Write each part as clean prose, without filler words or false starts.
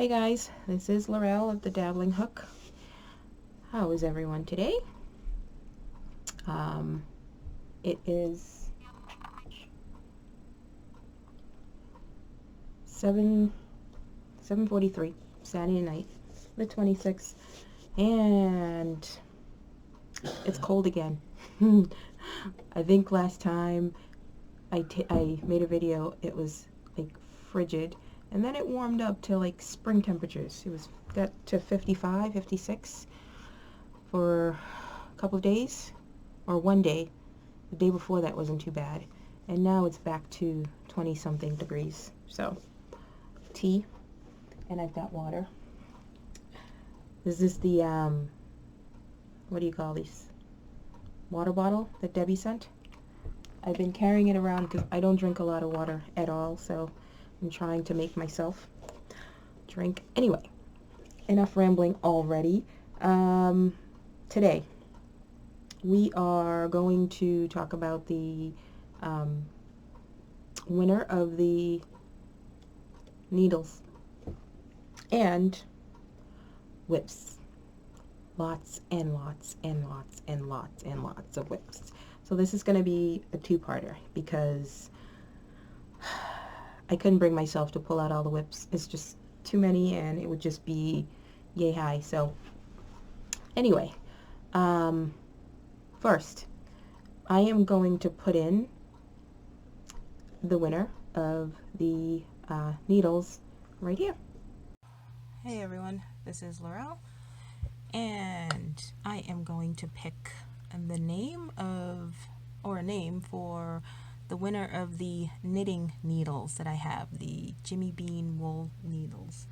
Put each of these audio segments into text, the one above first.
Hey guys, this is Laurel of the Dabbling Hook. How is everyone today? It is 7:43 Saturday night, the 26th, and it's cold again. I think last time I made a video, it was like frigid, and then it warmed up to like spring temperatures. It got to 55, 56 for a couple of days, or one day. The day before that wasn't too bad, and now it's back to 20 something degrees. So tea, and I've got water. This is the what do you call these, water bottle that Debbie sent. I've been carrying it around because I don't drink a lot of water at all, so I'm trying to make myself drink. Anyway, enough rambling already. Today we are going to talk about the winner of the needles and whips. Lots and lots and lots and lots and lots of whips. So this is going to be a two-parter because I couldn't bring myself to pull out all the whips. It's just too many, and it would just be yay high. So anyway, first, I am going to put in the winner of the needles right here. Hey everyone, this is Laurel, and I am going to pick the name of, or a name for the winner of the knitting needles that I have, the Jimmy Bean wool needles.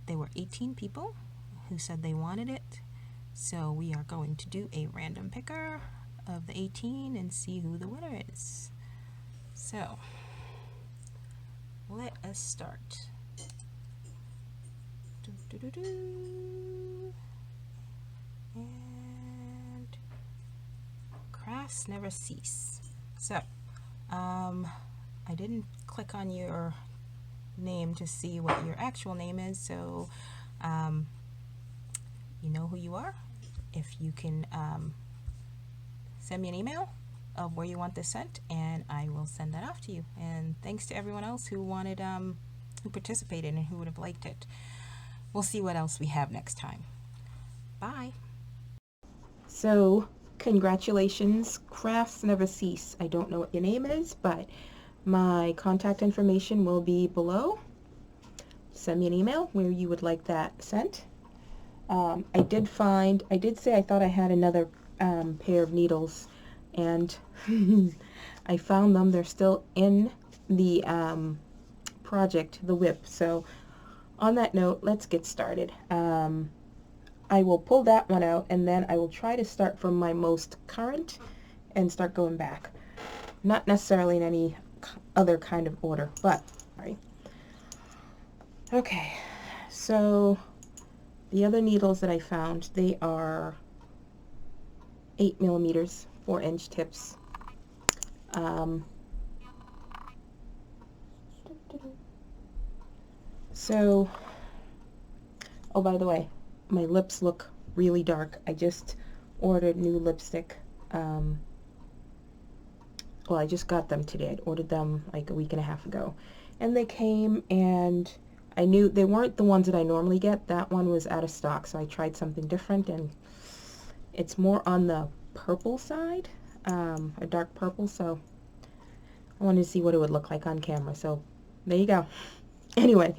There were 18 people who said they wanted it, so we are going to do a random picker of the 18 and see who the winner is. So let us start. And crafts never cease. So I didn't click on your name to see what your actual name is, so you know who you are. If you can send me an email of where you want this sent, and I will send that off to you. And thanks to everyone else who wanted, who participated and who would have liked it. We'll see what else we have next time. Bye. So congratulations, crafts never cease. I don't know what your name is, but my contact information will be below. Send me an email where you would like that sent. I did say I thought I had another pair of needles, and I found them. They're still in the project, the whip. So on that note, let's get started. I will pull that one out, and then I will try to start from my most current and start going back. Not necessarily in any other kind of order, but all right. Okay, so the other needles that I found, they are 8 millimeters, 4-inch tips. So, oh, by the way, my lips look really dark. I just ordered new lipstick. Well, I just got them today. I ordered them like a week and a half ago, and they came, and I knew they weren't the ones that I normally get. That one was out of stock, so I tried something different, and it's more on the purple side, a dark purple, so I wanted to see what it would look like on camera, so there you go. Anyway,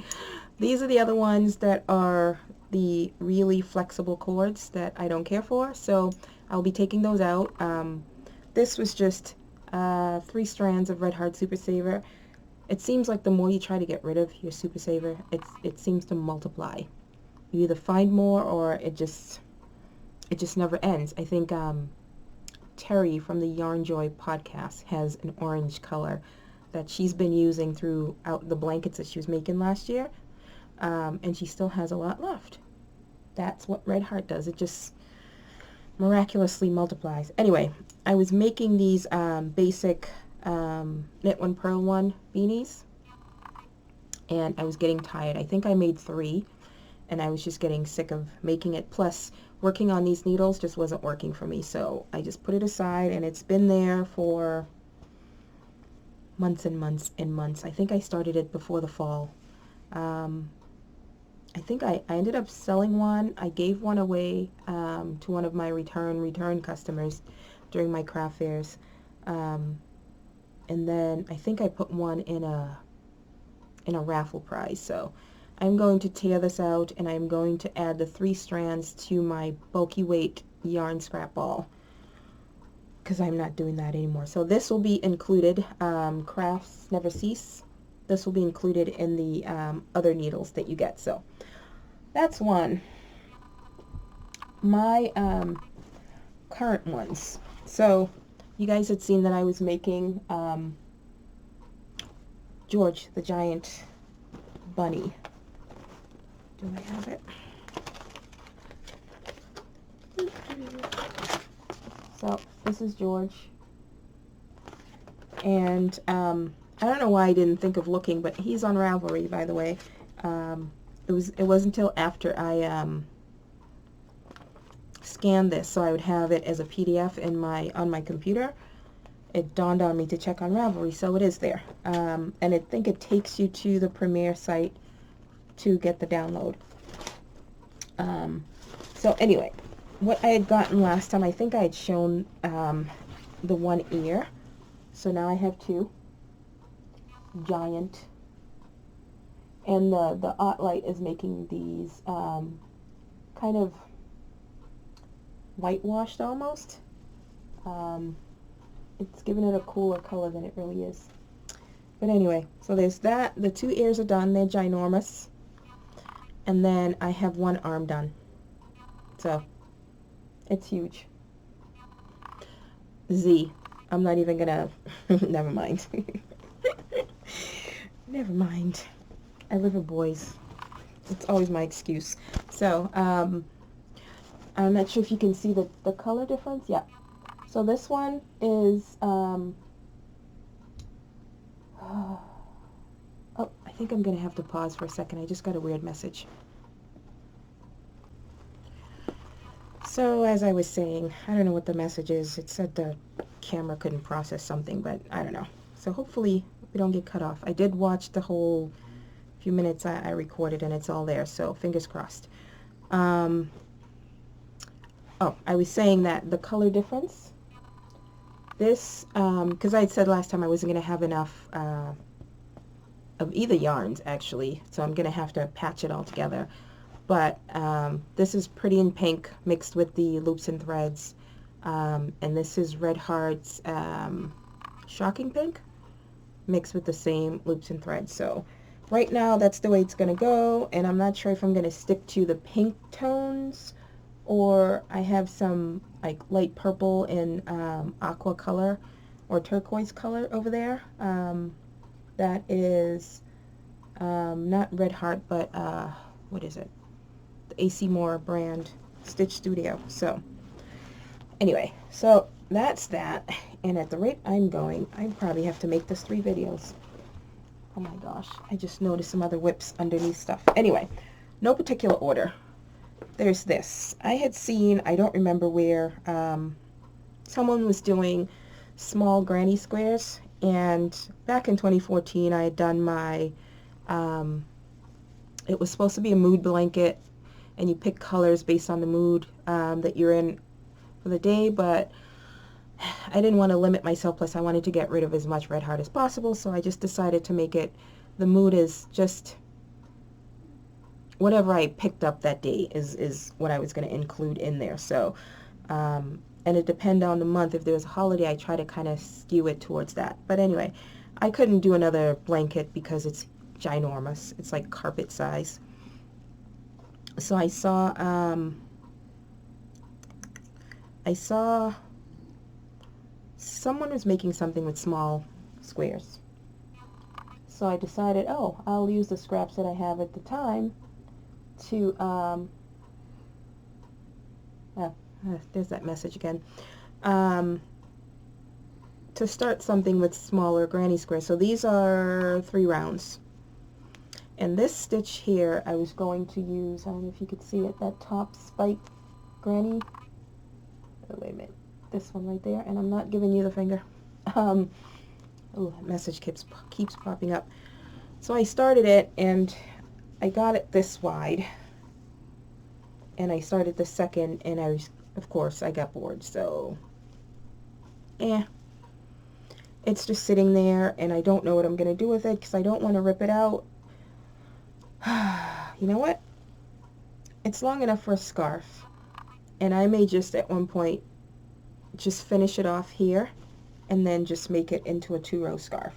these are the other ones that are the really flexible cords that I don't care for, so I'll be taking those out. This was just 3 strands of Red Heart Super Saver. It seems like the more you try to get rid of your Super Saver, it seems to multiply. You either find more, or it just never ends. I think Terry from the Yarn Joy podcast has an orange color that she's been using throughout the blankets that she was making last year, and she still has a lot left. That's what Red Heart does. It just miraculously multiplies. Anyway, I was making these basic knit one purl one beanies, and I was getting tired. I think I made 3, and I was just getting sick of making it. Plus, working on these needles just wasn't working for me, so I just put it aside, and it's been there for months and months and months. I think I started it before the fall. I think I ended up selling one. I gave one away to one of my return customers during my craft fairs. And then I think I put one in a raffle prize. So I'm going to tear this out, and I'm going to add the 3 strands to my bulky weight yarn scrap ball, because I'm not doing that anymore. So this will be included. Crafts never cease. This will be included in the other needles that you get. So that's one. My current ones. So you guys had seen that I was making George the giant bunny. Do I have it? So this is George, and I don't know why I didn't think of looking, but he's on Ravelry, by the way. It wasn't until after I scanned this, so I would have it as a PDF on my computer. It dawned on me to check on Ravelry, so it is there. And I think it takes you to the Premiere site to get the download. So anyway, what I had gotten last time, I think I had shown the one ear. So now I have 2. Giant. And the Light is making these kind of whitewashed almost. It's giving it a cooler color than it really is. But anyway, so there's that. The 2 ears are done. They're ginormous. And then I have 1 arm done. So it's huge. Z. I'm not even gonna... Never mind. Never mind. I live with boys. It's always my excuse. So, I'm not sure if you can see the color difference. Yeah. So this one is, oh, I think I'm going to have to pause for a second. I just got a weird message. So as I was saying, I don't know what the message is. It said the camera couldn't process something, but I don't know. So hopefully we don't get cut off. I did watch the whole few minutes I recorded, and it's all there, so fingers crossed. Oh, I was saying that the color difference, this, because I had said last time I wasn't going to have enough of either yarns, actually, so I'm going to have to patch it all together. But this is Pretty in Pink mixed with the loops and threads, and this is Red Heart's Shocking Pink mixed with the same loops and threads. So right now that's the way it's going to go, and I'm not sure if I'm going to stick to the pink tones, or I have some like light purple and aqua color or turquoise color over there. That is not Red Heart, but what is it? The AC Moore brand Stitch Studio. So anyway, so that's that, and at the rate I'm going, I probably have to make this 3 videos. Oh my gosh, I just noticed some other whips underneath stuff. Anyway, no particular order. There's this. I had seen, I don't remember where, someone was doing small granny squares, and back in 2014 I had done my, it was supposed to be a mood blanket, and you pick colors based on the mood that you're in for the day, but I didn't want to limit myself, plus I wanted to get rid of as much Red Heart as possible, so I just decided to make it, the mood is just whatever I picked up that day is what I was going to include in there. So, and it depends on the month. If there was a holiday, I try to kind of skew it towards that. But anyway, I couldn't do another blanket because it's ginormous. It's like carpet size. So I saw someone was making something with small squares. So I decided, oh, I'll use the scraps that I have at the time to, there's that message again, to start something with smaller granny squares. So these are 3 rounds. And this stitch here, I was going to use, I don't know if you could see it, that top spike granny. Oh, wait a minute. This one right there, and I'm not giving you the finger. Oh, that message keeps popping up. So I started it, and I got it this wide. And I started the second, and of course, I got bored, so, it's just sitting there, and I don't know what I'm going to do with it, because I don't want to rip it out. You know what? It's long enough for a scarf, and I may just, at one point, just finish it off here, and then just make it into a 2-row scarf.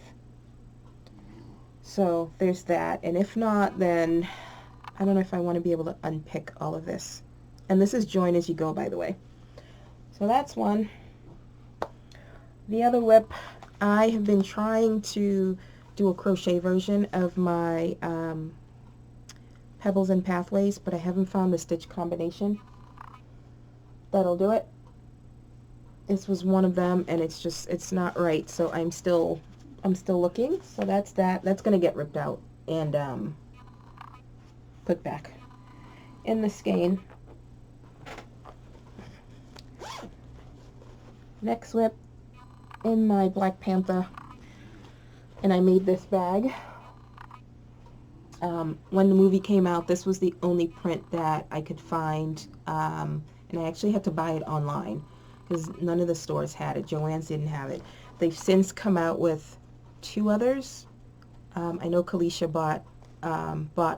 So, there's that, and if not, then I don't know if I want to be able to unpick all of this. And this is join as you go, by the way. So that's one. The other whip, I have been trying to do a crochet version of my Pebbles and Pathways, but I haven't found the stitch combination that'll do it. This was one of them, and it's not right, so I'm still looking. So that's that. That's gonna get ripped out and put back in the skein. Next whip, in my Black Panther, and I made this bag. When the movie came out, this was the only print that I could find, and I actually had to buy it online because none of the stores had it. Joann's didn't have it. They've since come out with 2 others. I know Kalisha bought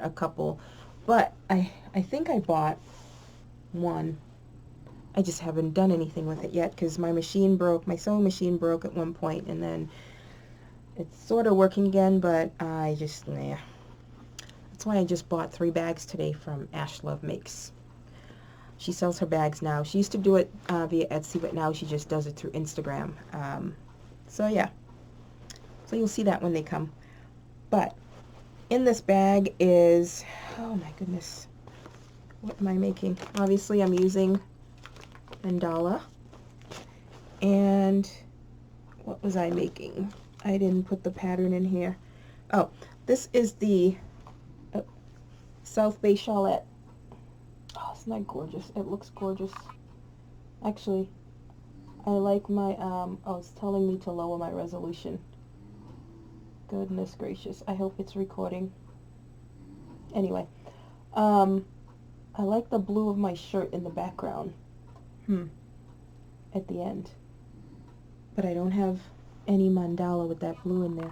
a couple, but I think I bought one. I just haven't done anything with it yet because my machine broke. My sewing machine broke at one point, and then it's sort of working again, but I just, nah. That's why I just bought 3 bags today from Ash Love Makes. She sells her bags now. She used to do it via Etsy, but now she just does it through Instagram. So yeah. So you'll see that when they come. But in this bag is, oh my goodness, what am I making? Obviously I'm using mandala. And what was I making? I didn't put the pattern in here. Oh, this is the South Bay Shawlette. Oh, isn't that gorgeous? It looks gorgeous. Actually, I like my, oh, it's telling me to lower my resolution. Goodness gracious. I hope it's recording. Anyway, I like the blue of my shirt in the background. At the end. But I don't have any mandala with that blue in there.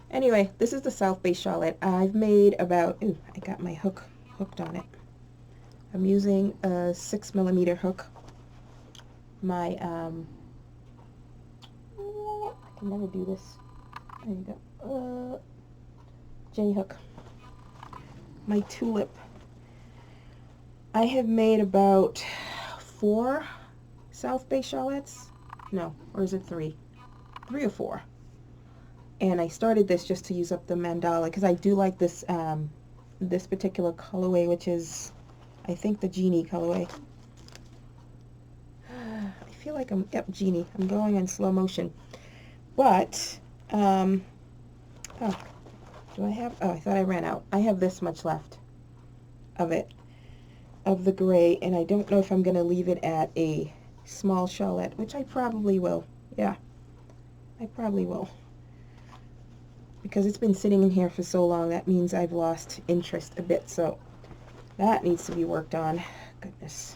Anyway, this is the South Bay Shawlette. I've made about, ooh, I got my hook hooked on it. I'm using a 6mm hook. My, I can never do this. There you go. J hook. My tulip. I have made about 4 South Bay Shawlettes. No, or is it 3? 3 or 4. And I started this just to use up the mandala because I do like this this particular colorway, which is, I think, the Genie colorway. I feel like I'm, yep, Genie. I'm going in slow motion. But, oh, do I have, oh, I thought I ran out. I have this much left of it, of the gray, and I don't know if I'm going to leave it at a small shawlette, which I probably will. Yeah, I probably will. Because it's been sitting in here for so long, that means I've lost interest a bit, so that needs to be worked on. Goodness.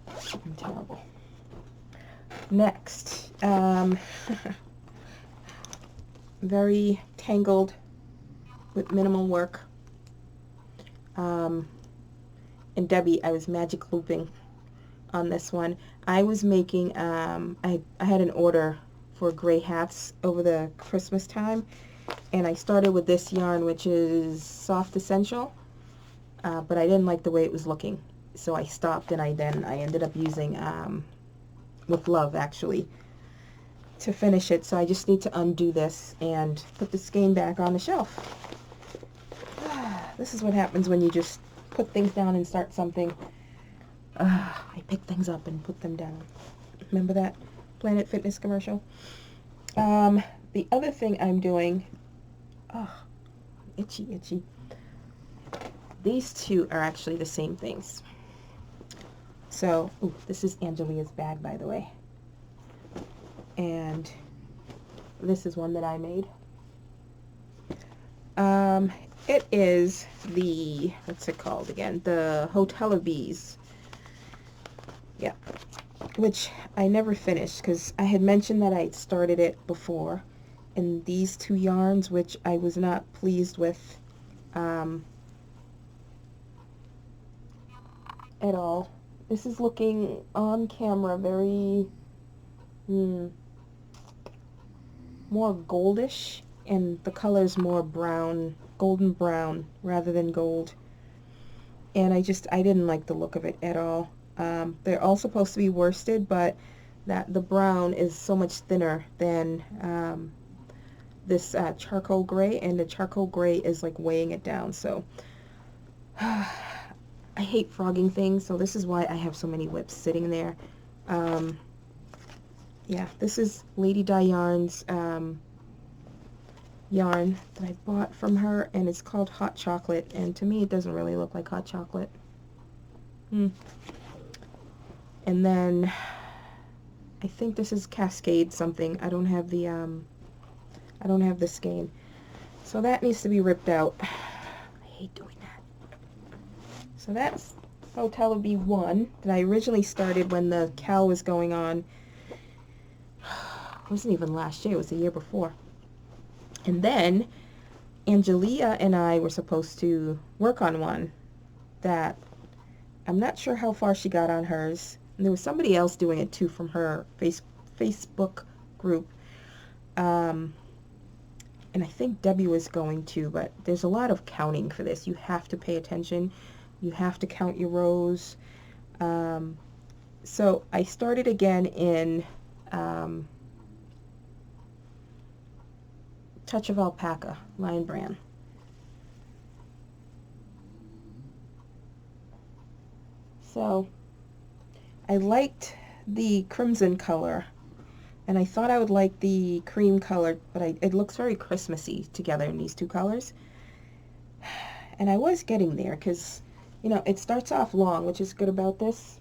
I'm terrible. Next, very tangled with minimal work. And Debbie, I was magic looping on this one. I was making, I had an order for gray hats over the Christmas time, and I started with this yarn, which is Soft Essential, but I didn't like the way it was looking, so I stopped, and I ended up using With Love, actually, to finish it. So I just need to undo this and put the skein back on the shelf. This is what happens when you just put things down and start something. I pick things up and put them down. Remember that Planet Fitness commercial? The other thing I'm doing, itchy, itchy. These two are actually the same things. So, ooh, this is Angelia's bag, by the way. And this is one that I made. It is the, what's it called again? The Hotel of Bees. Yeah. Which I never finished because I had mentioned that I started it before in these two yarns, which I was not pleased with at all. This is looking on camera very more goldish, and the color is more brown, golden brown rather than gold. And I didn't like the look of it at all. They're all supposed to be worsted, but the brown is so much thinner than this charcoal gray, and the charcoal gray is like weighing it down. So I hate frogging things, so this is why I have so many whips sitting there. Yeah, this is Lady Di Yarn's yarn that I bought from her, and it's called Hot Chocolate, and to me it doesn't really look like hot chocolate. And then I think this is Cascade something. I don't have the skein, so that needs to be ripped out. I hate doing that. So that's Hotel of Bee 1 that I originally started when the cow was going on. It wasn't even last year, it was the year before. And then Angelia and I were supposed to work on one that I'm not sure how far she got on hers. And there was somebody else doing it too from her Facebook group. And I think Debbie was going to, but there's a lot of counting for this. You have to pay attention. You have to count your rows. So I started again in Touch of Alpaca, Lion Brand. So I liked the crimson color, and I thought I would like the cream color, but it looks very Christmassy together in these two colors. And I was getting there because, you know, it starts off long, which is good about this.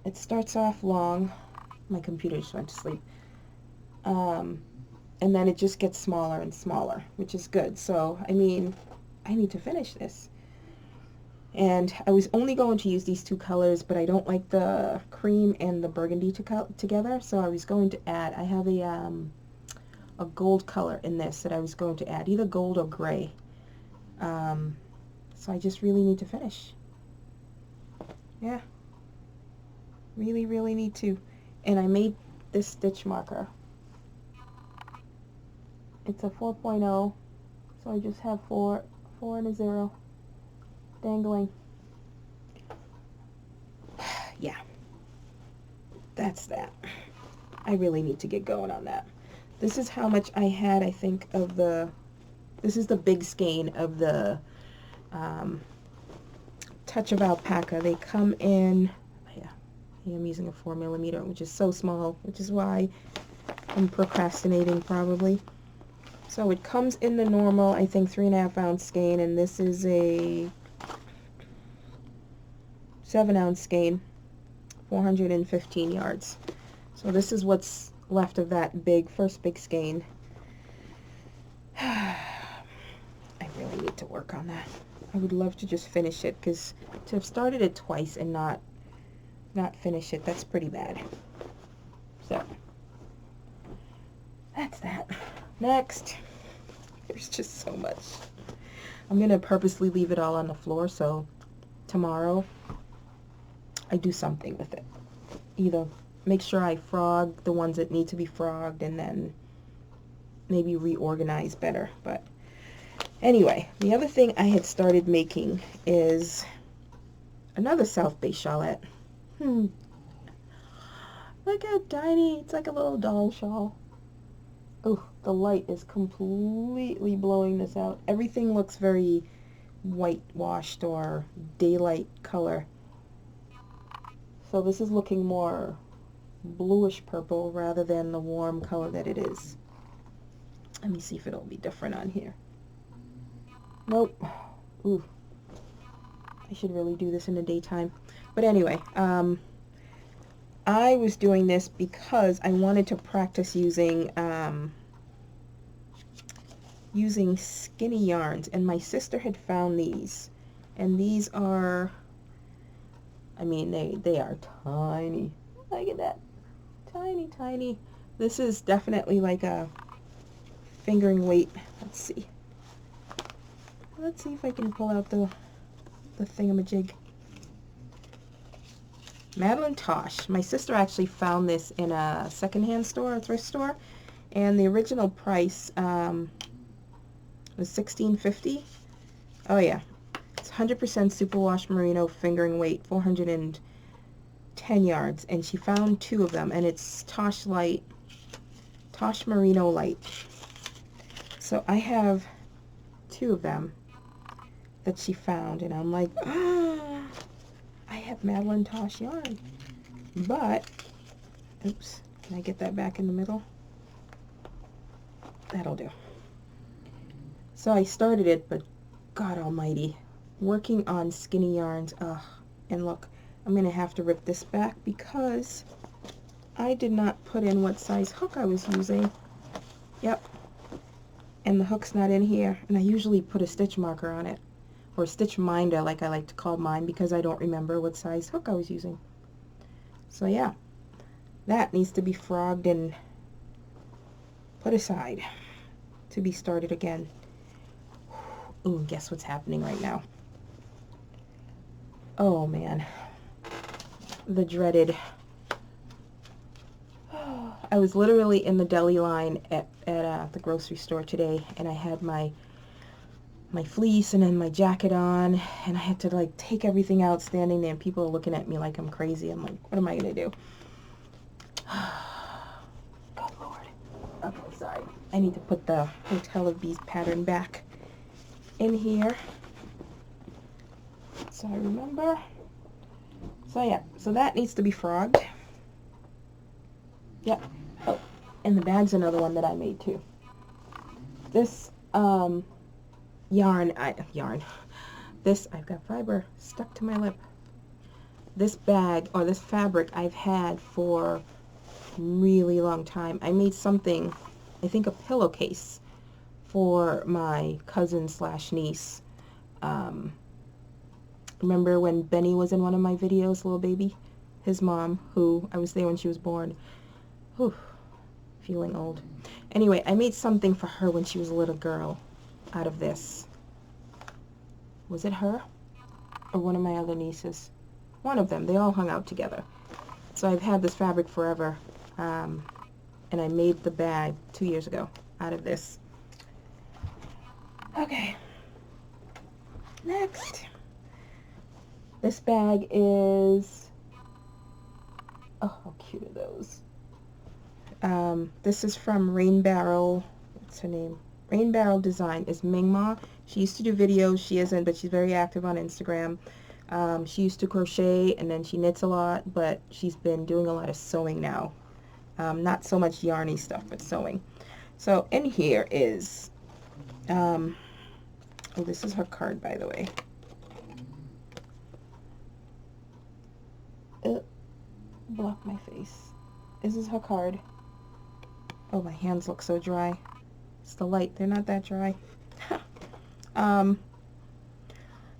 It starts off long. My computer just went to sleep. And then it just gets smaller and smaller, which is good. So, I mean, I need to finish this. And I was only going to use these two colors, but I don't like the cream and the burgundy together, so I was going to add, I have a gold color in this that I was going to add, either gold or gray. So I just really need to finish. Yeah. Really, really need to. And I made this stitch marker. It's a 4.0, so I just have 4 and a 0 dangling. Yeah, that's that. I really need to get going on that. This is how much I had, I think, of this is the big skein of the Touch of Alpaca. They come in, yeah, I'm using a 4mm, which is so small, which is why I'm procrastinating probably. So it comes in the normal, I think, 3.5 ounce skein, and this is a 7 ounce skein, 415 yards. So this is what's left of that first big skein. I really need to work on that. I would love to just finish it, because to have started it twice and not finish it, that's pretty bad. So that's that. Next, there's just so much. I'm going to purposely leave it all on the floor, so tomorrow I do something with it. Either make sure I frog the ones that need to be frogged, and then maybe reorganize better. But anyway, the other thing I had started making is another South Bay shawlette. Look how tiny. It's like a little doll shawl. Oh, the light is completely blowing this out. Everything looks very whitewashed or daylight color. So this is looking more bluish purple rather than the warm color that it is. Let me see if it'll be different on here. Nope. Ooh. I should really do this in the daytime. But anyway, I was doing this because I wanted to practice using using skinny yarns, and my sister had found these, and these are, I mean, they are tiny. Look at that. Tiny, tiny. This is definitely like a fingering weight. Let's see. Let's see if I can pull out the thingamajig. Madeline Tosh. My sister actually found this in a secondhand store, a thrift store, and the original price was $16.50. Oh yeah, it's 100% superwash merino fingering weight, 410 yards, and she found 2 of them, and it's Tosh Light, Tosh Merino Light. So I have 2 of them that she found, and I'm like, ah, I have Madeline Tosh yarn. But, oops, can I get that back in the middle? That'll do. So I started it, but God almighty, working on skinny yarns, and look, I'm going to have to rip this back because I did not put in what size hook I was using. Yep. And the hook's not in here, and I usually put a stitch marker on it, or stitch minder like I like to call mine, because I don't remember what size hook I was using. So yeah, that needs to be frogged and put aside to be started again. Ooh, guess what's happening right now? Oh man, the dreaded. I was literally in the deli line at the grocery store today, and I had my fleece and then my jacket on, and I had to like take everything out standing there, and people are looking at me like I'm crazy. I'm like, what am I gonna do? God Lord. Okay, sorry. I need to put the Hotel of Bees pattern back in here so I remember. So yeah, so that needs to be frogged. Yep. Oh, and the bag's another one that I made too. This this, I've got fiber stuck to my lip. This bag, or this fabric, I've had for a really long time. I made something, I think a pillowcase, for my cousin slash niece. Remember when Benny was in one of my videos, little baby? His mom, who I was there when she was born. Whew, feeling old. Anyway, I made something for her when she was a little girl out of this. Was it her? Or one of my other nieces? One of them. They all hung out together. So I've had this fabric forever. And I made the bag 2 years ago out of this. Okay. Next. This bag is... oh, how cute are those? This is from Rain Barrel. What's her name? Rain Barrel Design is Mingma. She used to do videos. She isn't, but she's very active on Instagram. She used to crochet, and then she knits a lot, but she's been doing a lot of sewing now. Not so much yarny stuff, but sewing. So in here is, oh, this is her card, by the way. Block my face. This is her card. Oh, my hands look so dry. It's the light. They're not that dry.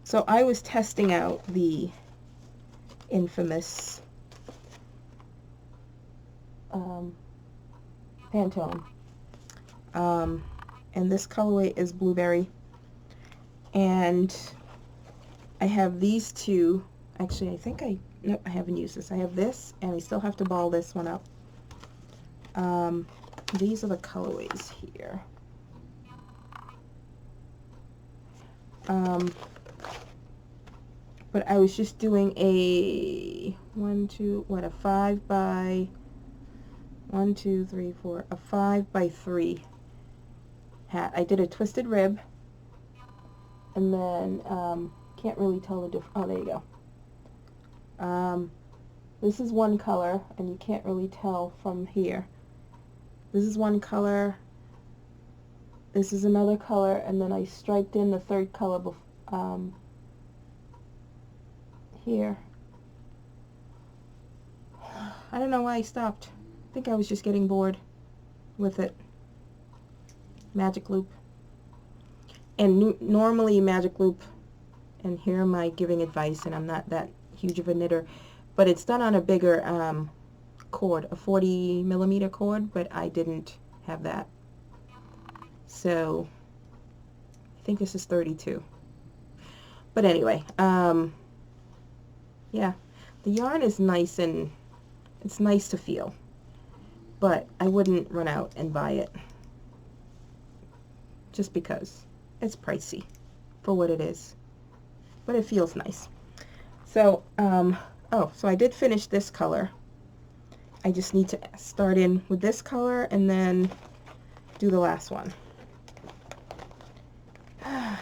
So I was testing out the infamous Pantone. And this colorway is blueberry. And I have these two. Actually, I think nope, I haven't used this. I have this, and I still have to ball this one up. These are the colorways here. But I was just doing a 5 by 1, 2, 3, 4, a 5 by 3 hat. I did a twisted rib, and then can't really tell the difference. Oh, there you go. This is one color, and you can't really tell from here. This is one color, This is another color, and then I striped in the third color here. I don't know why I stopped. I think I was just getting bored with it. Magic loop. And normally magic loop, and here am I giving advice, and I'm not that huge of a knitter, but it's done on a bigger cord, a 40mm cord, but I didn't have that. So I think this is 32. But anyway, yeah, the yarn is nice, and it's nice to feel, but I wouldn't run out and buy it just because it's pricey for what it is, but it feels nice. So oh, so I did finish this color. I just need to start in with this color and then do the last one.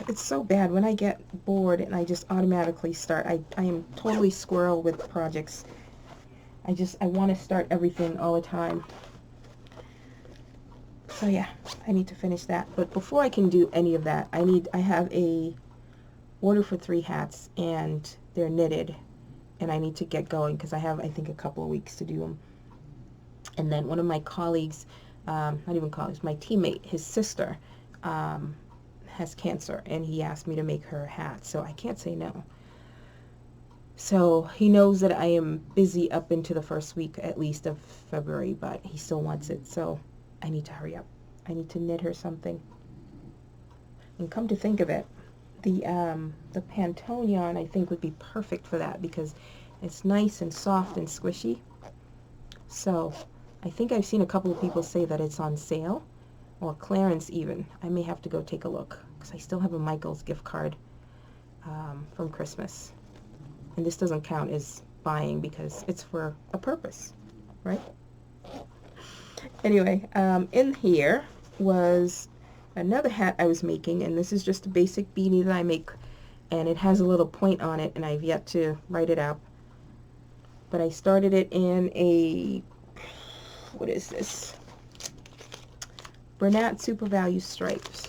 It's so bad when I get bored and I just automatically start. I am totally squirrel with projects. I want to start everything all the time. So yeah, I need to finish that. But before I can do any of that, I have a order for 3 hats, and they're knitted, and I need to get going because I have, I think, a couple of weeks to do them. And then one of my colleagues, not even colleagues, my teammate, his sister, has cancer, and he asked me to make her a hat, so I can't say no. So he knows that I am busy up into the first week at least of February, but he still wants it, so I need to hurry up. I need to knit her something. And come to think of it, the Pantone yarn I think would be perfect for that because it's nice and soft and squishy. So I think I've seen a couple of people say that it's on sale or clearance even. I may have to go take a look because I still have a Michael's gift card from Christmas. And this doesn't count as buying because it's for a purpose, right? Anyway, in here was another hat I was making, and this is just a basic beanie that I make, and it has a little point on it, and I've yet to write it out. But I started it in a, what is this? Bernat Super Value Stripes.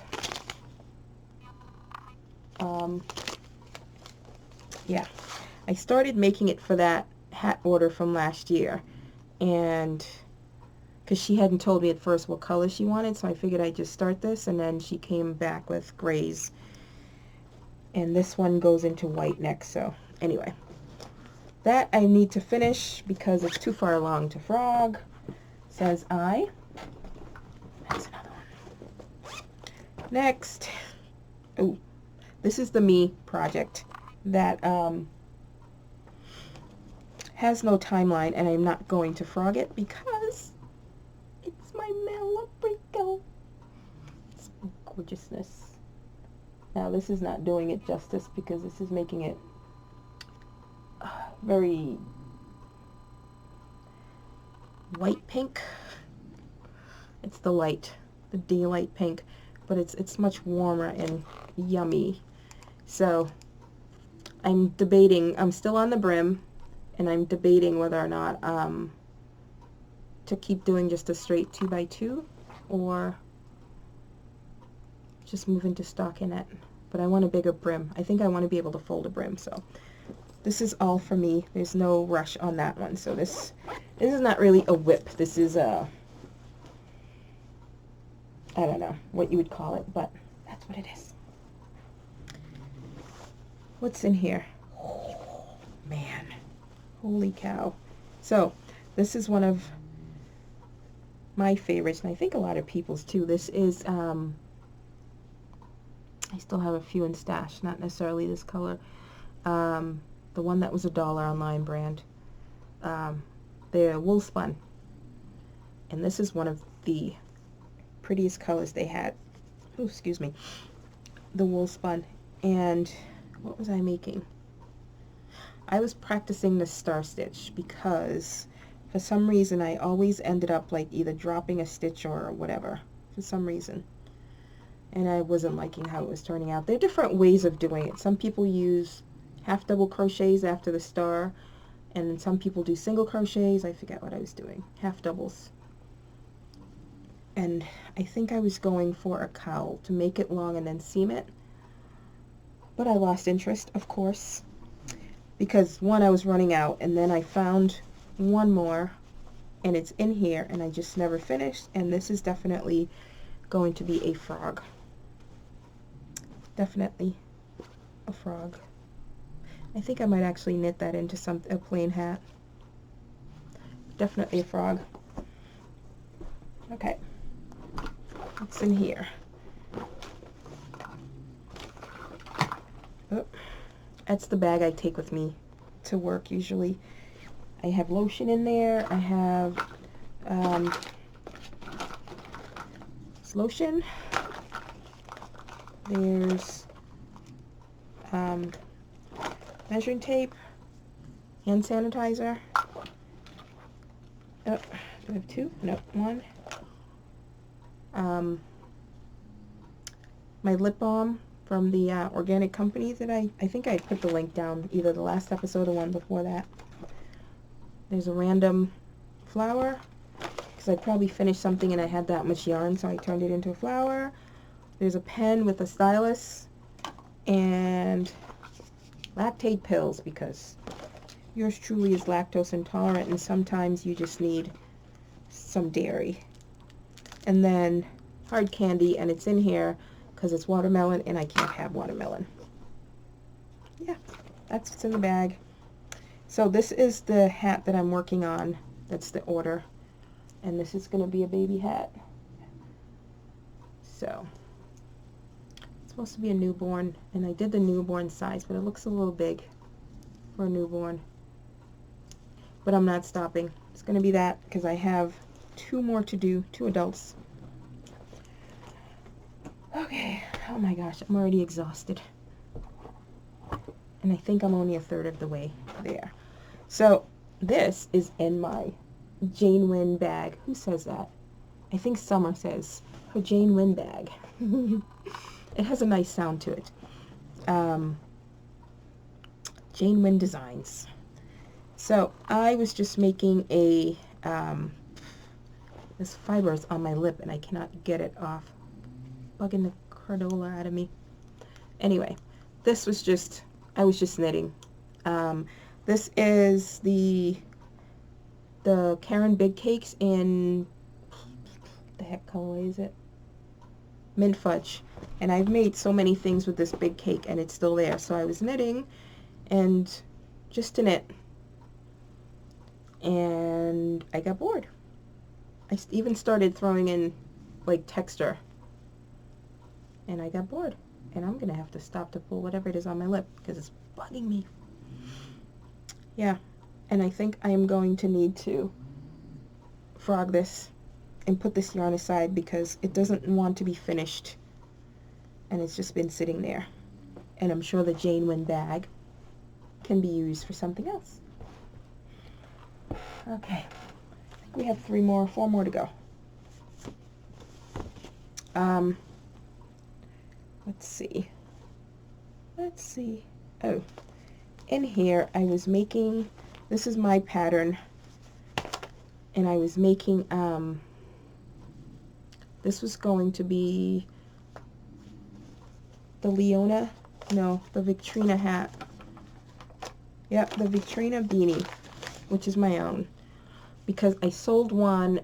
Yeah, I started making it for that hat order from last year, and because she hadn't told me at first what color she wanted, so I figured I'd just start this, and then she came back with grays, and this one goes into white next. So anyway, that I need to finish because it's too far along to frog, says I. That's another one. Next, oh, this is the Me project that has no timeline, and I'm not going to frog it because it's my Malabrigo. It's gorgeousness. Now this is not doing it justice because this is making it very white pink. It's the light, the daylight pink, but it's much warmer and yummy. So I'm debating, I'm still on the brim, and I'm debating whether or not to keep doing just a straight 2x2 or just move into stockinette. But I want a bigger brim. I think I want to be able to fold a brim, so this is all for me. There's no rush on that one. So this is not really a whip. This is a, I don't know what you would call it, but that's what it is. What's in here? Oh, man. Holy cow. So, this is one of my favorites, and I think a lot of people's too. This is, I still have a few in stash, not necessarily this color. The one that was $1 online brand. The Woolspun. And this is one of the prettiest colors they had. Oh, excuse me. The Woolspun. And what was I making? I was practicing the star stitch because for some reason I always ended up like either dropping a stitch or whatever for some reason, and I wasn't liking how it was turning out. There are different ways of doing it. Some people use half double crochets after the star, and then some people do single crochets. I forget what I was doing. Half doubles. and I think I was going for a cowl to make it long and then seam it, but I lost interest, of course, because one, I was running out, and then I found one more, and it's in here, and I just never finished, and this is definitely going to be a frog. Definitely a frog. I think I might actually knit that into a plain hat. Definitely a frog. Okay, what's in here? Oh, that's the bag I take with me to work usually. I have lotion in there. I have lotion. There's measuring tape, hand sanitizer. Oh, do I have two? No, one. My lip balm from the organic company that I think I put the link down, either the last episode or one before that. There's a random flower, because I probably finished something and I had that much yarn, so I turned it into a flower. There's a pen with a stylus, and lactate pills, because yours truly is lactose intolerant, and sometimes you just need some dairy. And then hard candy, and it's in here because it's watermelon, and I can't have watermelon. Yeah, that's what's in the bag. So this is the hat that I'm working on. That's the order. And this is going to be a baby hat. So it's supposed to be a newborn, and I did the newborn size, but it looks a little big for a newborn. But I'm not stopping. It's going to be that because I have two more to do, 2 adults. Okay, oh my gosh, I'm already exhausted. And I think I'm only a third of the way there. So this is in my Jane Wynn bag. Who says that? I think Summer says her Jane Wynn bag. It has a nice sound to it. Jane Wynn Designs. So I was just making a, this fiber is on my lip and I cannot get it off. Bugging the cardola out of me. Anyway, this was just, I was just knitting. This is the Karen Big Cakes in, the heck colorway is it? Mint Fudge. And I've made so many things with this big cake and it's still there. So I was knitting and just to knit. And I got bored. I even started throwing in like texture. And I got bored. And I'm going to have to stop to pull whatever it is on my lip because it's bugging me. Yeah. And I think I am going to need to frog this and put this yarn aside because it doesn't want to be finished. And it's just been sitting there. And I'm sure the Jane Wynn bag can be used for something else. Okay. I think we have 4 more to go. Let's see. Oh, in here I was making, this is my pattern, and I was making, this was going to be the the Victrina hat. Yep, the Victrina beanie, which is my own, because I sold one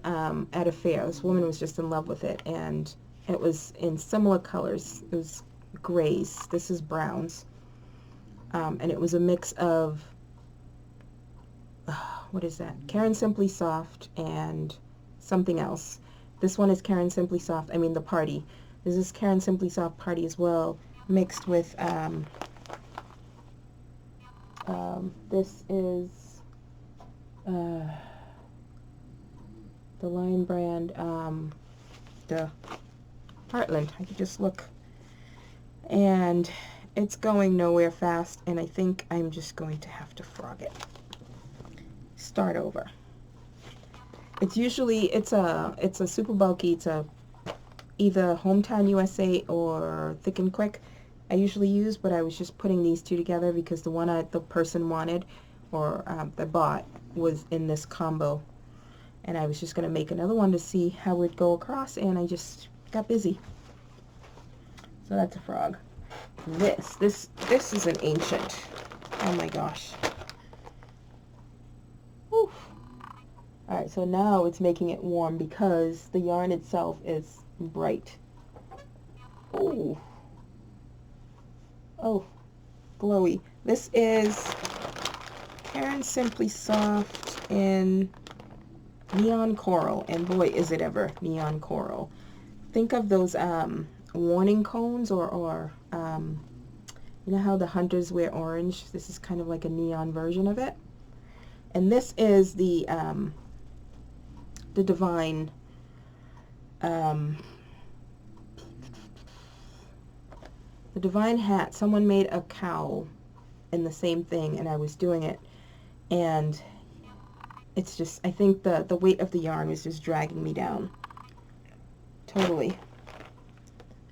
at a fair. This woman was just in love with it, and it was in similar colors. It was grays. This is browns. And it was a mix of, what is that? Karen Simply Soft and something else. This one is Karen Simply Soft, I mean the party. This is Karen Simply Soft Party as well, mixed with, this is, the Lion brand, the Heartland. I could just look. And it's going nowhere fast, and I think I'm just going to have to frog it. Start over. It's usually, it's a super bulky, it's a either Hometown USA or Thick and Quick I usually use, but I was just putting these two together because the one the person wanted, or that bought, was in this combo. and I was just going to make another one to see how it would go across, and I just got busy. So that's a frog. This is an ancient. Oh my gosh. Whew. Alright, so now it's making it warm because the yarn itself is bright. Oh. Oh, glowy. This is Caron Simply Soft in Neon Coral, and boy is it ever neon coral. Think of those warning cones, or you know how the hunters wear orange? This is kind of like a neon version of it. And this is the Divine the Divine hat. Someone made a cowl in the same thing, and I was doing it, and it's just, I think the weight of the yarn was just dragging me down totally.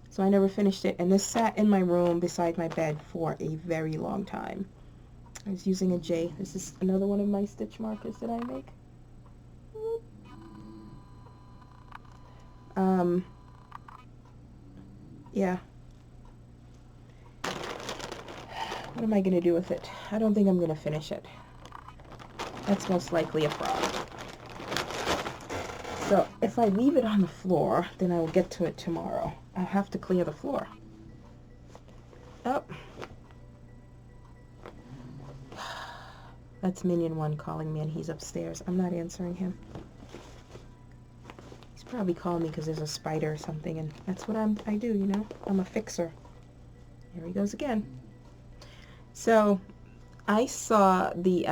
So I never finished it, and this sat in my room beside my bed for a very long time. I was using a J. This is another one of my stitch markers that I make. Yeah. What am I going to do with it? I don't think I'm going to finish it. That's most likely a frog. So if I leave it on the floor, then I will get to it tomorrow. I'll have to clear the floor. Oh. That's Minion 1 calling me, and he's upstairs. I'm not answering him. He's probably calling me because there's a spider or something, and that's what I do, you know? I'm a fixer. Here he goes again. So I saw the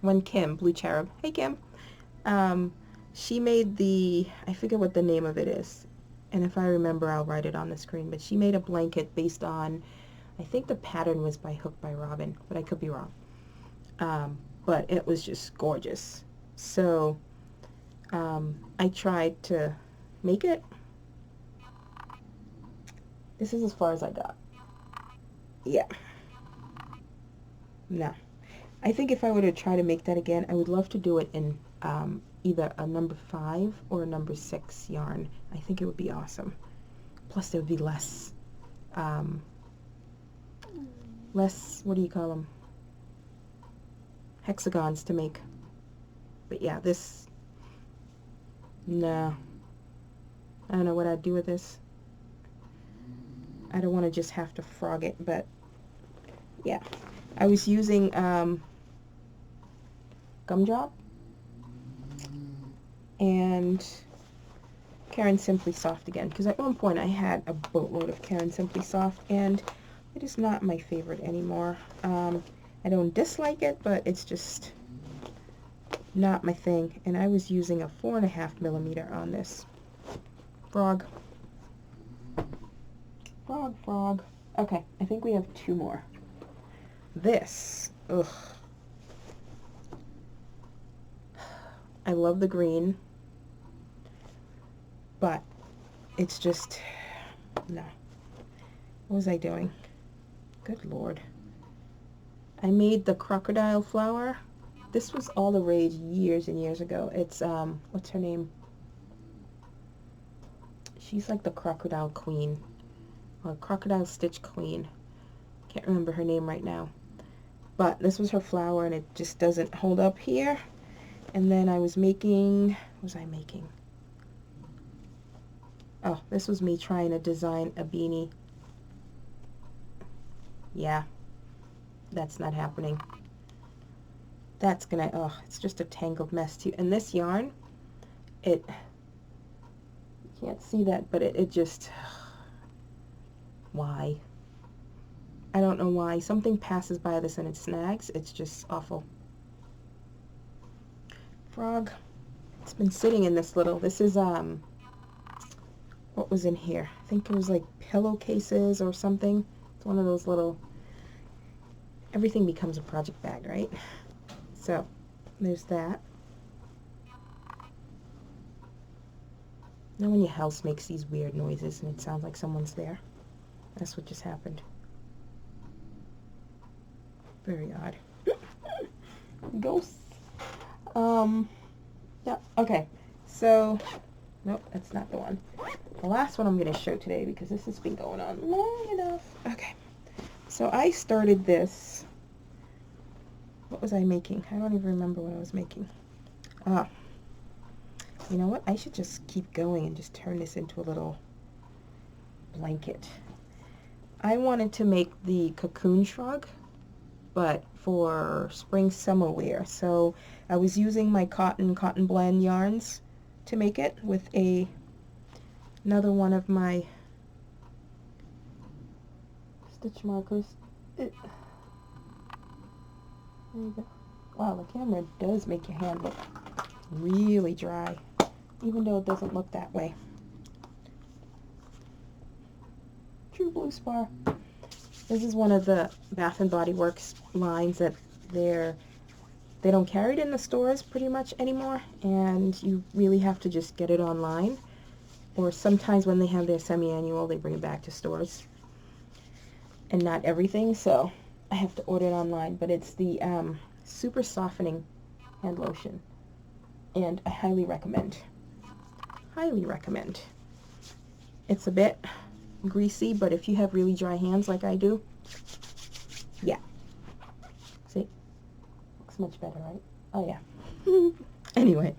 when Kim, Blue Cherub, hey Kim, she made the, I forget what the name of it is, and if I remember I'll write it on the screen, but she made a blanket based on, I think the pattern was by Hook by Robin, but I could be wrong. But it was just gorgeous. So I tried to make it. This is as far as I got. Yeah. No. I think if I were to try to make that again, I would love to do it in either a number 5 or a number 6 yarn. I think it would be awesome. Plus there would be less, what do you call them? Hexagons to make. But yeah, this, no. I don't know what I'd do with this. I don't want to just have to frog it, but yeah. I was using Gumdrop and Caron Simply Soft again, because at one point I had a boatload of Caron Simply Soft, and it is not my favorite anymore. I don't dislike it, but it's just not my thing, and I was using a 4.5 millimeter on this. Frog. Frog, frog. Okay, I think we have 2 more. This, ugh. I love the green, but it's just, no. What was I doing? Good Lord. I made the crocodile flower. This was all the rage years and years ago. It's, what's her name? She's like the crocodile queen, or crocodile stitch queen. Can't remember her name right now. But this was her flower, and it just doesn't hold up here. And then I was making, what was I making? Oh, this was me trying to design a beanie. Yeah, that's not happening. That's gonna, oh, it's just a tangled mess too. And this yarn, you can't see that, but it just, why? I don't know why. Something passes by this and it snags. It's just awful. Frog. It's been sitting in this little, this is, what was in here? I think it was like pillowcases or something. It's one of those little, everything becomes a project bag, right? So, there's that. Now when your house makes these weird noises and it sounds like someone's there. That's what just happened. Very odd. Ghosts. Yeah, okay. So, nope, that's not the one. The last one I'm going to show today because this has been going on long enough. Okay. So I started this. What was I making? I don't even remember what I was making. Ah. You know what? I should just keep going and just turn this into a little blanket. I wanted to make the cocoon shrug, but for spring summer wear. So I was using my cotton blend yarns to make it with another one of my stitch markers. There you go. Wow, the camera does make your hand look really dry, even though it doesn't look that way. True Blue Spar. This is one of the Bath and Body Works lines that they don't carry it in the stores pretty much anymore, and you really have to just get it online, or sometimes when they have their semi-annual they bring it back to stores, and not everything, so I have to order it online. But it's the super softening hand lotion, and I highly recommend. Highly recommend. It's a bit greasy, but if you have really dry hands like I do, yeah. See? Looks much better, right? Oh, yeah. Anyway,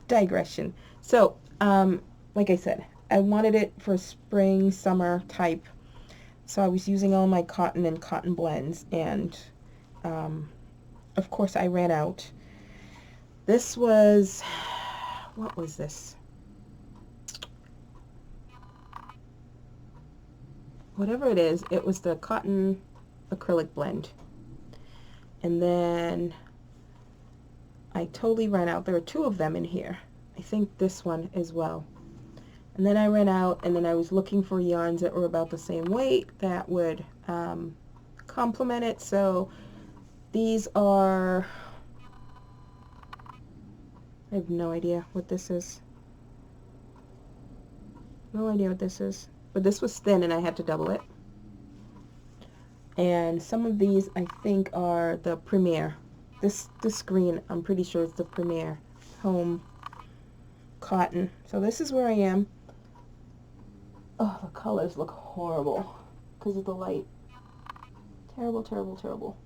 digression. So, like I said, I wanted it for spring, summer type. So I was using all my cotton and cotton blends, and of course I ran out. This was, what was this? Whatever it is, it was the cotton acrylic blend. And then I totally ran out. There are two of them in here. I think this one as well. And then I ran out, and then I was looking for yarns that were about the same weight that would complement it. So these are, I have no idea what this is. No idea what this is. But this was thin and I had to double it. And some of these I think are the Premier. This green, I'm pretty sure it's the Premier Home Cotton. So this is where I am. Oh, the colors look horrible because of the light. Terrible, terrible, terrible.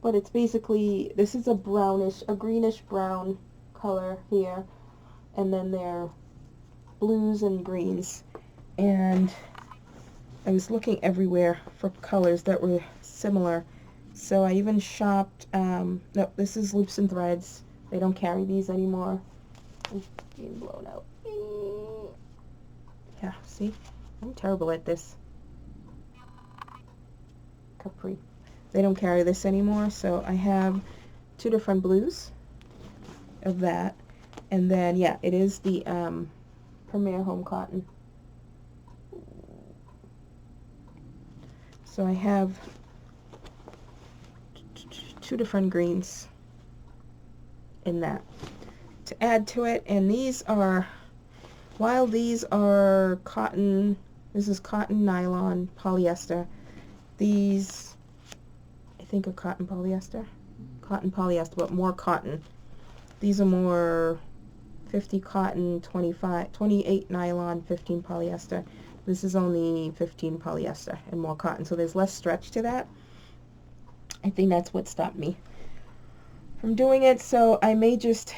But it's basically, this is a brownish, a greenish brown color here. And then they're blues and greens. And I was looking everywhere for colors that were similar. So I even shopped, no, this is Loops and Threads. They don't carry these anymore. It's being blown out. Yeah, see? I'm terrible at this. Capri. They don't carry this anymore, so I have two different blues of that. And then, yeah, it is the Premier Home Cotton. So I have two different greens in that to add to it. And these are, while these are cotton, this is cotton, nylon, polyester. These, I think, are cotton polyester. Cotton polyester, but more cotton. These are more 50 cotton, 28 nylon, 15 polyester. This is only 15 polyester and more cotton, so there's less stretch to that. I think that's what stopped me from doing it, so I may just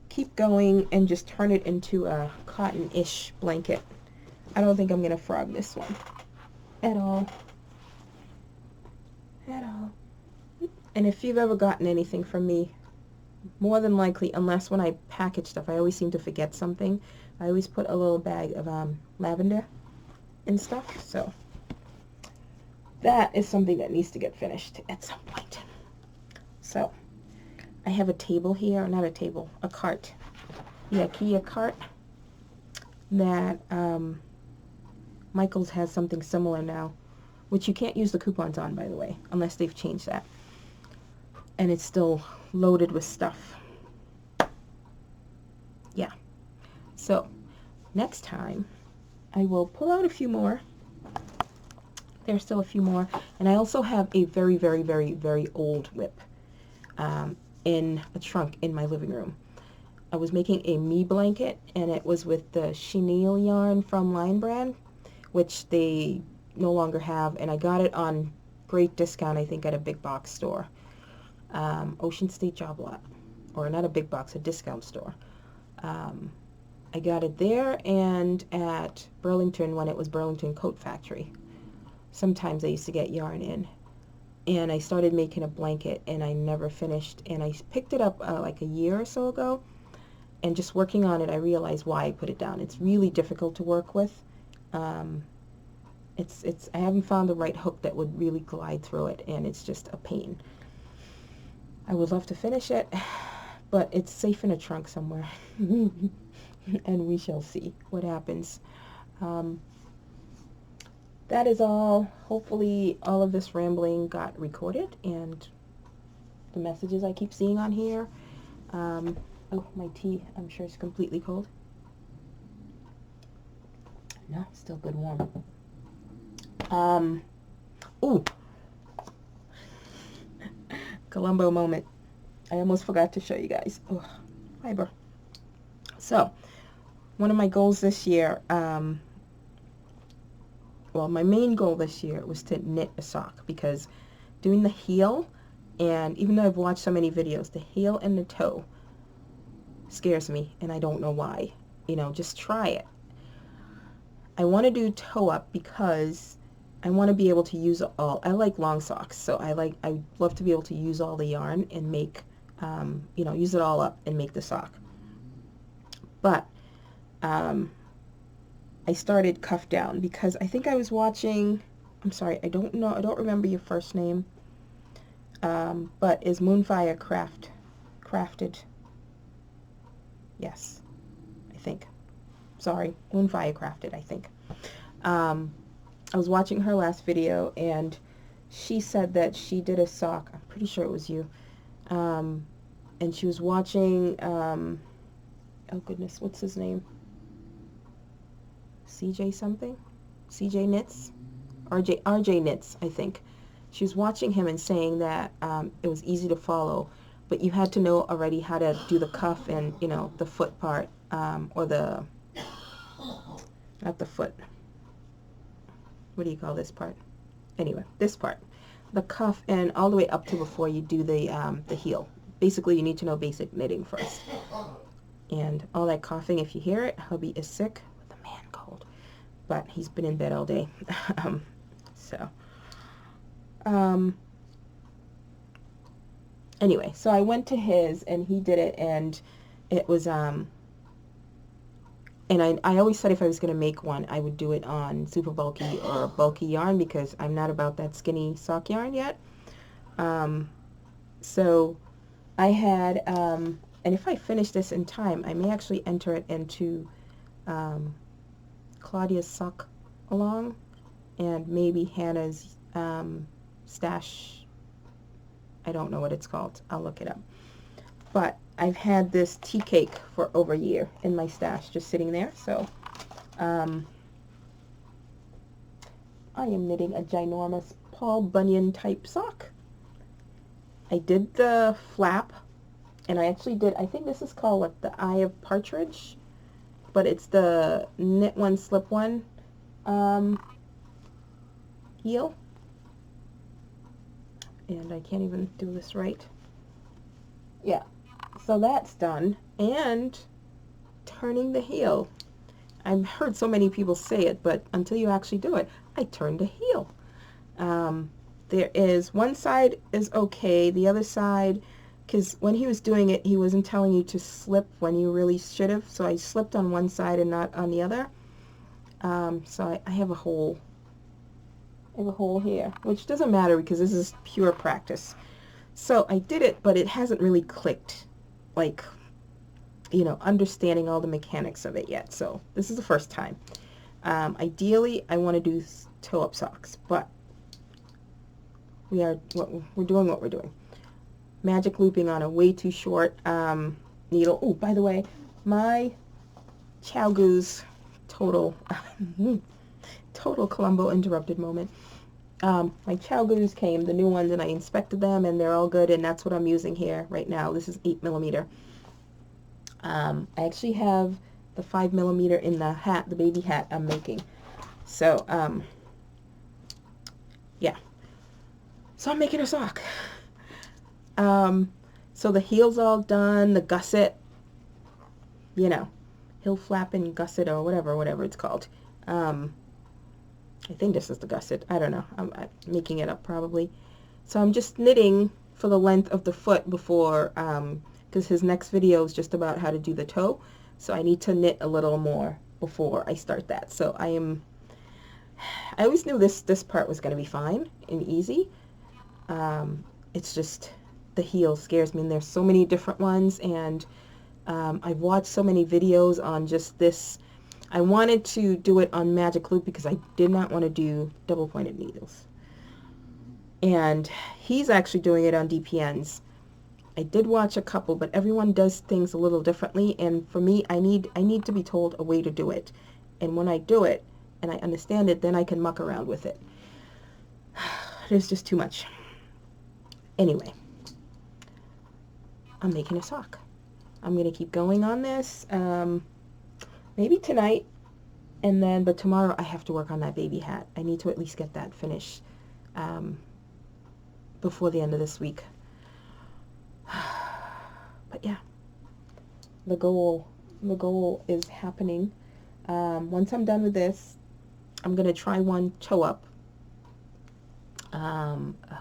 keep going and just turn it into a cotton-ish blanket. I don't think I'm going to frog this one at all. At all. And if you've ever gotten anything from me, more than likely, unless when I package stuff, I always seem to forget something. I always put a little bag of lavender and stuff, so that is something that needs to get finished at some point. So I have a table here, not a table, a cart, the IKEA cart that Michael's has something similar now, which you can't use the coupons on, by the way, unless they've changed that. And it's still loaded with stuff. Yeah. So, next time, I will pull out a few more. There's still a few more. And I also have a very, very, very, very old whip. in a trunk in my living room. I was making a me blanket, and it was with the chenille yarn from Lion Brand, which they no longer have, and I got it on great discount, I think, at a big box store. Ocean State Job Lot, or not a big box, a discount store. I got it there and at Burlington when it was Burlington Coat Factory. Sometimes I used to get yarn in. And I started making a blanket, and I never finished, and I picked it up like a year or so ago, and just working on it I realized why I put it down. It's really difficult to work with. I haven't found the right hook that would really glide through it, and it's just a pain. I would love to finish it, but it's safe in a trunk somewhere. And we shall see what happens. That is all. Hopefully all of this rambling got recorded, and the messages I keep seeing on here. Oh, my tea, I'm sure it's completely cold. No, still good warm. Ooh. Columbo moment. I almost forgot to show you guys. Oh, fiber. So, one of my goals this year, well, my main goal this year was to knit a sock, because doing the heel, and even though I've watched so many videos, the heel and the toe scares me, and I don't know why. You know, just try it. I want to do toe up because I want to be able to use all. I like long socks, so I love to be able to use all the yarn and make, you know, use it all up and make the sock. But I started cuff down because I think I was watching, I'm sorry, I don't remember your first name, but is Moonfire Crafted? Yes, I think. Sorry, Moonfire Crafted, I think. I was watching her last video, and she said that she did a sock, I'm pretty sure it was you, and she was watching, oh goodness, what's his name? CJ something? CJ Knits? RJ Knits, I think. She was watching him and saying that it was easy to follow, but you had to know already how to do the cuff and, you know, the foot part, or the, not the foot, what do you call this part? Anyway, this part. The cuff and all the way up to before you do the heel. Basically, you need to know basic knitting first. And all that coughing, if you hear it, hubby is sick with a man cold. But he's been in bed all day. Anyway, so I went to his, and he did it, and it was, and I always said if I was going to make one, I would do it on super bulky or bulky yarn, because I'm not about that skinny sock yarn yet. So I had, and if I finish this in time, I may actually enter it into Claudia's sock along, and maybe Hannah's stash. I don't know what it's called. I'll look it up. But I've had this tea cake for over a year in my stash, just sitting there. So I am knitting a ginormous Paul Bunyan type sock. I did the flap, and I actually did, I think this is called, what, the Eye of Partridge, but it's the knit one, slip one heel. And I can't even do this right. Yeah, so that's done. And turning the heel. I've heard so many people say it, but until you actually do it, I turned the heel. There is, one side is okay, the other side, because when he was doing it, he wasn't telling you to slip when you really should have, so I slipped on one side and not on the other. So I have a hole. I have a hole here, which doesn't matter because this is pure practice. So I did it, but it hasn't really clicked, like, you know, understanding all the mechanics of it yet. So this is the first time. Ideally, I want to do toe-up socks, but we're doing what we're doing. Magic looping on a way too short needle. Oh, by the way, my Chow Goose total Columbo interrupted moment. My Chow Goos came, the new ones, and I inspected them, and they're all good, and that's what I'm using here right now. This is 8mm. I actually have the 5mm in the hat, the baby hat I'm making. So, yeah. So I'm making a sock. So the heel's all done, the gusset, you know, heel flap and gusset or whatever it's called. I think this is the gusset. I don't know. I'm making it up probably. So I'm just knitting for the length of the foot before, because his next video is just about how to do the toe. So I need to knit a little more before I start that. So I always knew this part was going to be fine and easy. It's just the heel scares me, and there's so many different ones, and I've watched so many videos on just this. I wanted to do it on magic loop because I did not want to do double pointed needles, and he's actually doing it on DPNs. I did watch a couple, but everyone does things a little differently, and for me, I need to be told a way to do it, and when I do it and I understand it, then I can muck around with it. There's just too much. Anyway, I'm making a sock. I'm going to keep going on this, maybe tonight, and then, but tomorrow I have to work on that baby hat. I need to at least get that finished before the end of this week. But yeah, the goal is happening. Once I'm done with this, I'm going to try one toe up.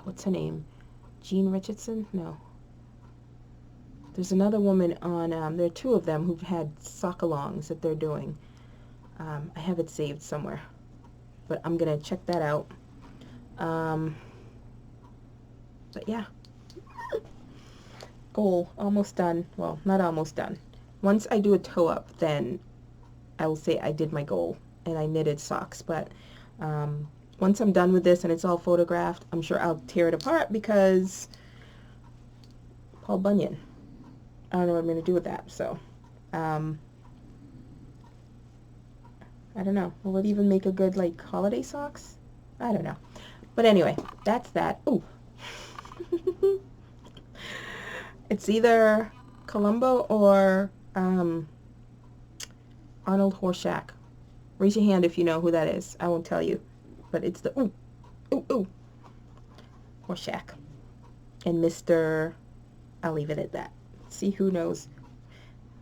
What's her name? Jean Richardson? No. There's another woman on, there are two of them who've had sock-alongs that they're doing. I have it saved somewhere, but I'm going to check that out. But yeah. Goal, almost done. Well, not almost done. Once I do a toe up, then I will say I did my goal, and I knitted socks, but once I'm done with this and it's all photographed, I'm sure I'll tear it apart because Paul Bunyan. I don't know what I'm going to do with that, so I don't know. Will it even make a good, like, holiday socks? I don't know. But anyway, that's that. Ooh. It's either Columbo or Arnold Horshack. Raise your hand if you know who that is. I won't tell you. But it's the Horshack. And Mr. I'll leave it at that. See who knows.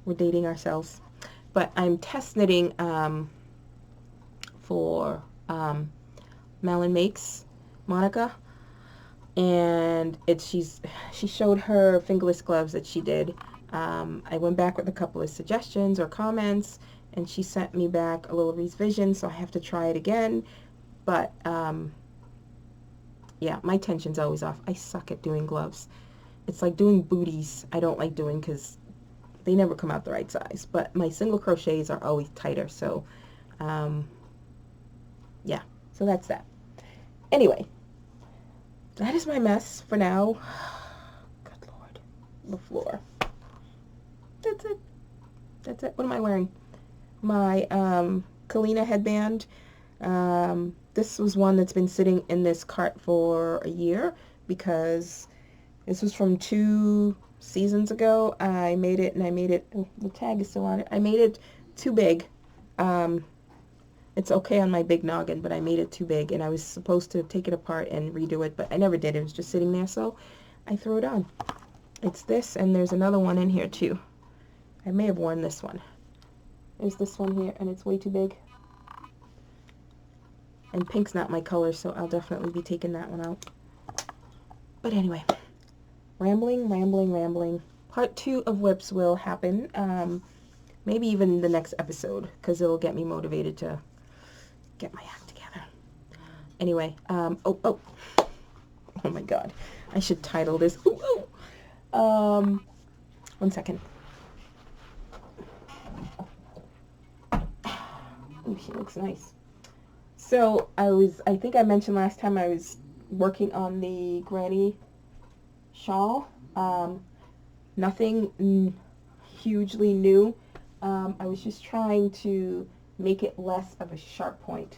We're dating ourselves. But I'm test knitting for Malin Makes, Monica. And she showed her fingerless gloves that she did. I went back with a couple of suggestions or comments, and she sent me back a little revision, so I have to try it again. But yeah, my tension's always off. I suck at doing gloves. It's like doing booties. I don't like doing because they never come out the right size. But my single crochets are always tighter. So yeah, so that's that. Anyway, that is my mess for now. Good Lord, the floor. That's it. That's it. What am I wearing? My Kalina headband. This was one that's been sitting in this cart for a year because this was from 2 seasons ago. I made it, and I made it, oh, the tag is still on it. I made it too big. It's okay on my big noggin, but I made it too big, and I was supposed to take it apart and redo it, but I never did. It was just sitting there, so I threw it on. It's this, and there's another one in here too. I may have worn this one. There's this one here, and it's way too big. And pink's not my color, so I'll definitely be taking that one out. But anyway, rambling. Part 2 of Whips will happen, maybe even the next episode, because it'll get me motivated to get my act together. Anyway, oh my God, I should title this. One second. Ooh, she looks nice. So I think I mentioned last time I was working on the granny shawl. Nothing hugely new. I was just trying to make it less of a sharp point,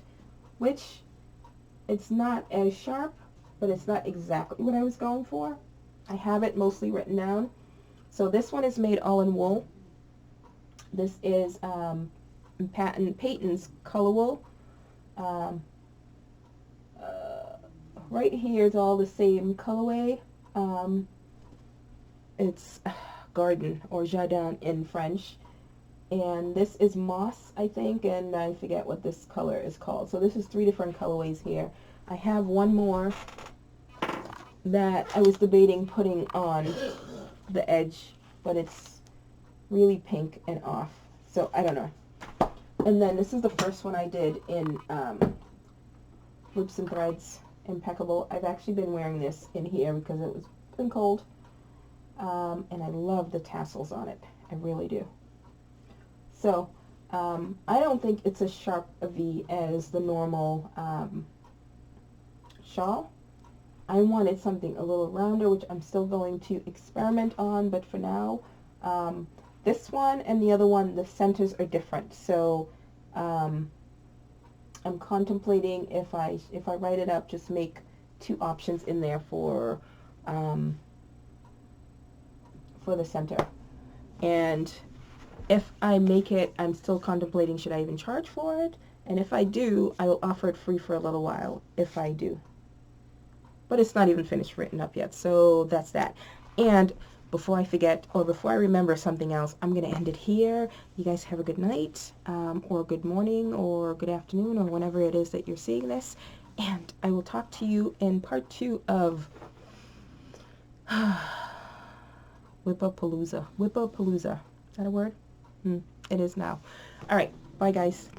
which It's not as sharp, but it's not exactly what I was going for. I have it mostly written down. So this one is made all in wool. This is Peyton's Color Wool. Um, right here is all the same colorway. It's garden or jardin in French. And this is moss, I think, and I forget what this color is called. So this is 3 different colorways here. I have one more that I was debating putting on the edge, but it's really pink and off. So I don't know. And then this is the first one I did in Loops and Threads, Impeccable. I've actually been wearing this in here because it was been cold. And I love the tassels on it. I really do. So, I don't think it's as sharp a V as the normal shawl. I wanted something a little rounder, which I'm still going to experiment on, but for now, this one and the other one, the centers are different. So, I'm contemplating if I write it up, just make 2 options in there for the center. And if I make it, I'm still contemplating, should I even charge for it? And if I do, I will offer it free for a little while, if I do. But it's not even finished written up yet, so that's that. And before I forget, or before I remember something else, I'm going to end it here. You guys have a good night, or good morning, or good afternoon, or whenever it is that you're seeing this. And I will talk to you in part 2 of Wip-apalooza. Wip-apalooza. Is that a word? It is now. All right. Bye, guys.